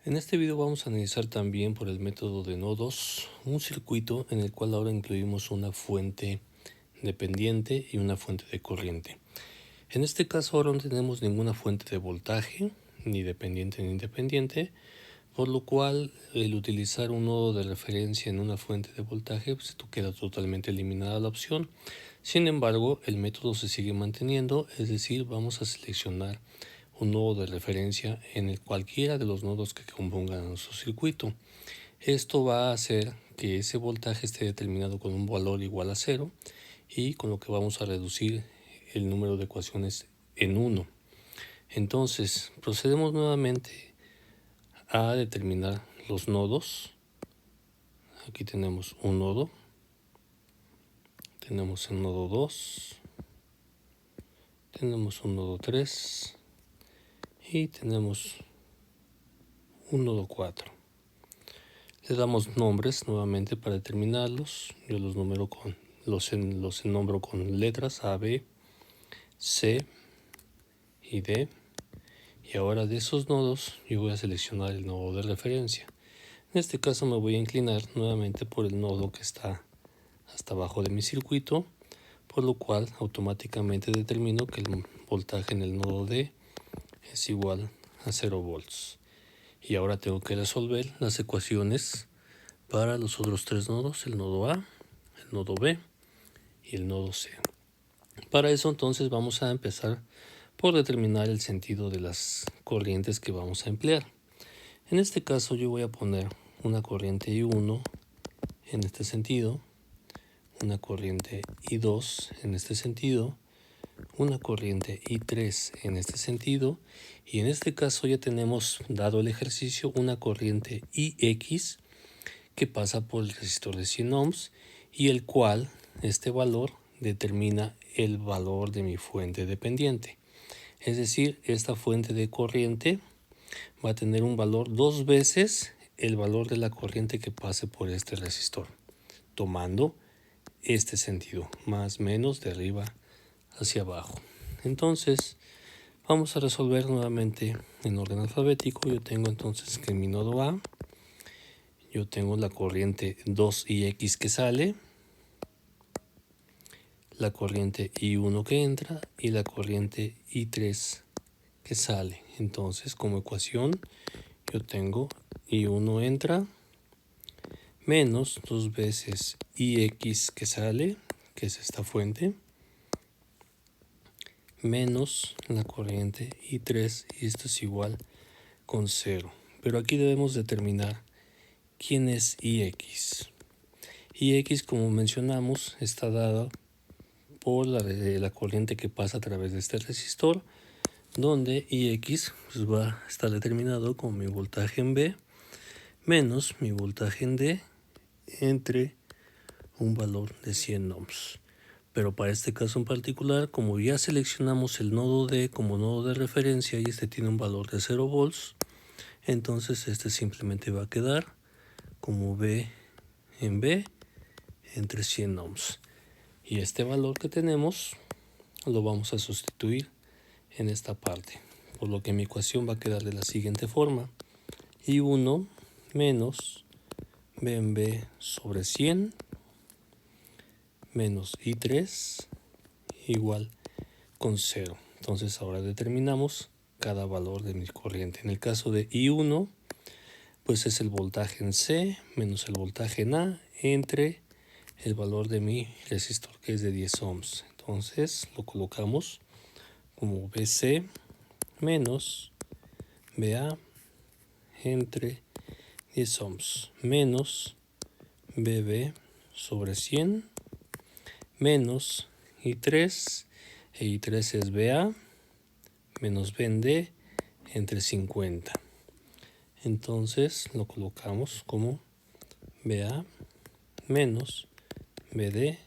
En este video vamos a analizar también por el método de nodos un circuito en el cual ahora incluimos una fuente dependiente y una fuente de corriente. En este caso ahora no tenemos ninguna fuente de voltaje, ni dependiente ni independiente, por lo cual el utilizar un nodo de referencia en una fuente de voltaje, pues esto queda totalmente eliminada la opción. Sin embargo, el método se sigue manteniendo, es decir, vamos a seleccionar un nodo de referencia en el cualquiera de los nodos que compongan nuestro circuito. Esto va a hacer que ese voltaje esté determinado con un valor igual a 0 y con lo que vamos a reducir el número de ecuaciones en 1. Entonces, procedemos nuevamente a determinar los nodos. Aquí tenemos un nodo, tenemos el nodo 2, tenemos un nodo 3 y tenemos un nodo 4. Le damos nombres nuevamente para determinarlos. Yo los nombro con letras A, B, C y D. Y ahora de esos nodos yo voy a seleccionar el nodo de referencia. En este caso me voy a inclinar nuevamente por el nodo que está hasta abajo de mi circuito, por lo cual automáticamente determino que el voltaje en el nodo D es igual a 0 volts. Y ahora tengo que resolver las ecuaciones para los otros tres nodos, el nodo A, el nodo B y el nodo C. Para eso entonces vamos a empezar por determinar el sentido de las corrientes que vamos a emplear. En este caso yo voy a poner una corriente I1 en este sentido, una corriente I2 en este sentido, una corriente I3 en este sentido, y en este caso ya tenemos, dado el ejercicio, una corriente IX que pasa por el resistor de 100 ohms y el cual este valor determina el valor de mi fuente dependiente. Es decir, esta fuente de corriente va a tener un valor 2 veces el valor de la corriente que pase por este resistor, tomando este sentido, más menos de arriba hacia abajo. Entonces, vamos a resolver nuevamente en orden alfabético. Yo tengo entonces que en mi nodo A, yo tengo la corriente 2IX que sale, la corriente I1 que entra y la corriente I3 que sale. Entonces, como ecuación, yo tengo I1 entra menos 2 veces IX que sale, que es esta fuente, menos la corriente I3, y esto es igual con 0. Pero aquí debemos determinar quién es IX. IX, como mencionamos, está dada por la corriente que pasa a través de este resistor, donde IX pues va a estar determinado como mi voltaje en B menos mi voltaje en D entre un valor de 100 ohms. Pero para este caso en particular, como ya seleccionamos el nodo D como nodo de referencia y este tiene un valor de 0 volts, entonces este simplemente va a quedar como B en B entre 100 ohms. Y este valor que tenemos lo vamos a sustituir en esta parte, por lo que mi ecuación va a quedar de la siguiente forma: I1 menos B en B sobre 100 menos I3 igual con 0. Entonces ahora determinamos cada valor de mi corriente. En el caso de I1, pues es el voltaje en C menos el voltaje en A entre el valor de mi resistor, que es de 10 ohms. Entonces lo colocamos como BC menos BA entre 10 ohms menos BB sobre 100 menos I3, e I3 es BA menos B en D entre 50. Entonces lo colocamos como BA menos BD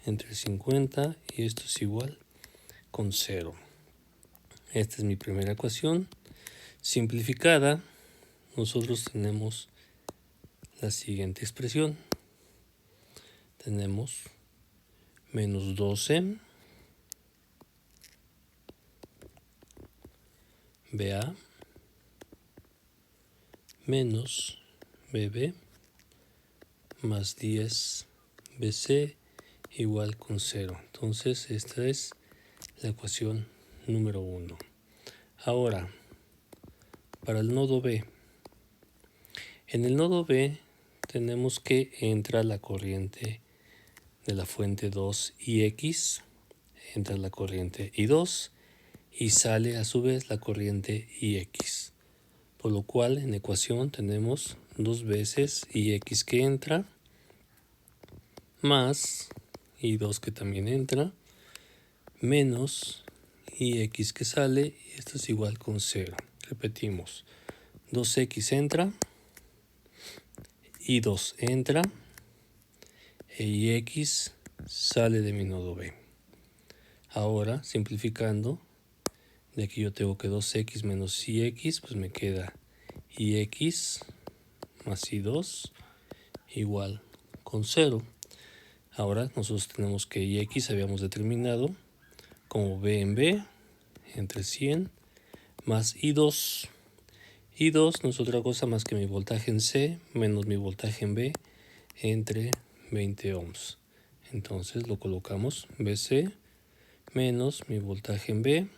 entre 50, y esto es igual con 0. Esta es mi primera ecuación. Simplificada, nosotros tenemos la siguiente expresión. Tenemos menos 12 BA menos BB más 10 BC igual con 0. Entonces esta es la ecuación número 1. Ahora, para el nodo B. En el nodo B tenemos que entra la corriente de la fuente 2ix, entra la corriente I2 y sale a su vez la corriente ix. Por lo cual en la ecuación tenemos 2 veces ix que entra más I2 que también entra menos ix que sale, y esto es igual con 0. Repetimos, 2x entra, I2 entra e ix sale de mi nodo B. Ahora, simplificando, de aquí yo tengo que 2x menos ix, pues me queda ix más I2 igual con 0. Ahora nosotros tenemos que ix habíamos determinado como B en B entre 100 más I2. I2 no es otra cosa más que mi voltaje en C menos mi voltaje en B entre 20 ohms. Entonces lo colocamos BC menos mi voltaje en B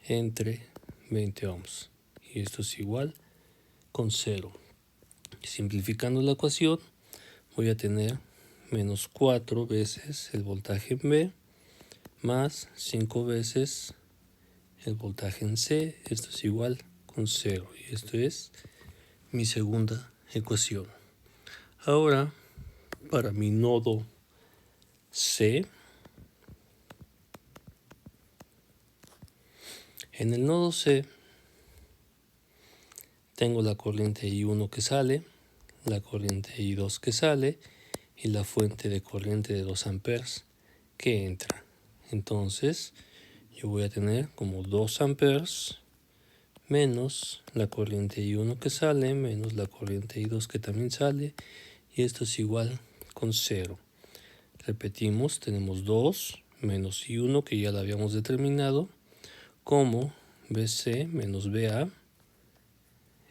entre 20 ohms. Y esto es igual con 0. Simplificando la ecuación voy a tener menos 4 veces el voltaje en B más 5 veces el voltaje en C. Esto es igual con 0. Y esto es mi segunda ecuación. Ahora, para mi nodo C, en el nodo C tengo la corriente I1 que sale, la corriente I2 que sale y la fuente de corriente de 2 amperes que entra. Entonces yo voy a tener como 2 amperes menos la corriente I1 que sale menos la corriente I2 que también sale, y esto es igual con 0. Repetimos, tenemos 2 menos I1 que ya lo habíamos determinado como BC menos BA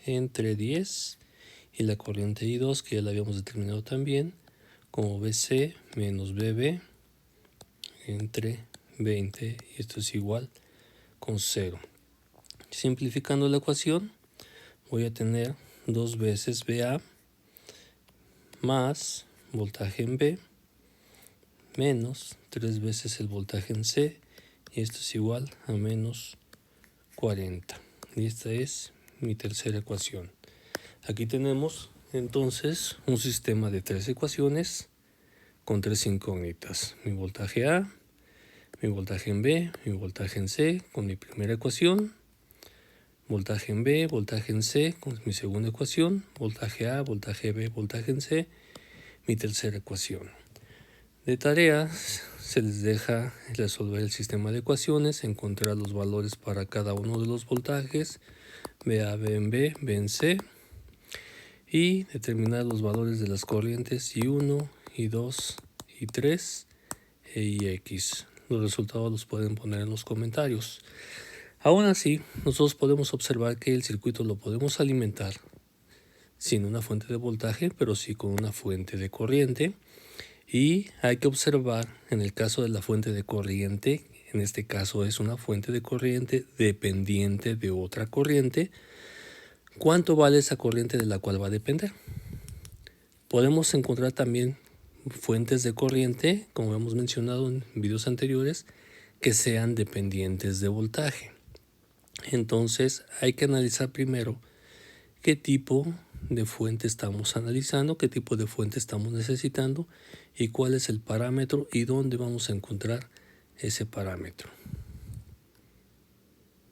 entre 10 y la corriente I2 que ya la habíamos determinado también como BC menos BB entre 20, y esto es igual con 0. Simplificando la ecuación voy a tener 2 veces BA más voltaje en B menos 3 veces el voltaje en C, y esto es igual a menos 40. Y esta es mi tercera ecuación. Aquí tenemos entonces un sistema de 3 ecuaciones con 3 incógnitas. Mi voltaje A, mi voltaje en B, mi voltaje en C con mi primera ecuación, voltaje en B, voltaje en C con mi segunda ecuación, voltaje A, voltaje B, voltaje en C, mi tercera ecuación. De tarea se les deja resolver el sistema de ecuaciones, encontrar los valores para cada uno de los voltajes, BA, B en B, B en C, y determinar los valores de las corrientes I1, I2, I3 e IX. Los resultados los pueden poner en los comentarios. Aún así, nosotros podemos observar que el circuito lo podemos alimentar sin una fuente de voltaje, pero sí con una fuente de corriente. Y hay que observar en el caso de la fuente de corriente, en este caso es una fuente de corriente dependiente de otra corriente, ¿cuánto vale esa corriente de la cual va a depender? Podemos encontrar también fuentes de corriente, como hemos mencionado en videos anteriores, que sean dependientes de voltaje. Entonces hay que analizar primero qué tipo de fuente estamos analizando, qué tipo de fuente estamos necesitando y cuál es el parámetro y dónde vamos a encontrar ese parámetro.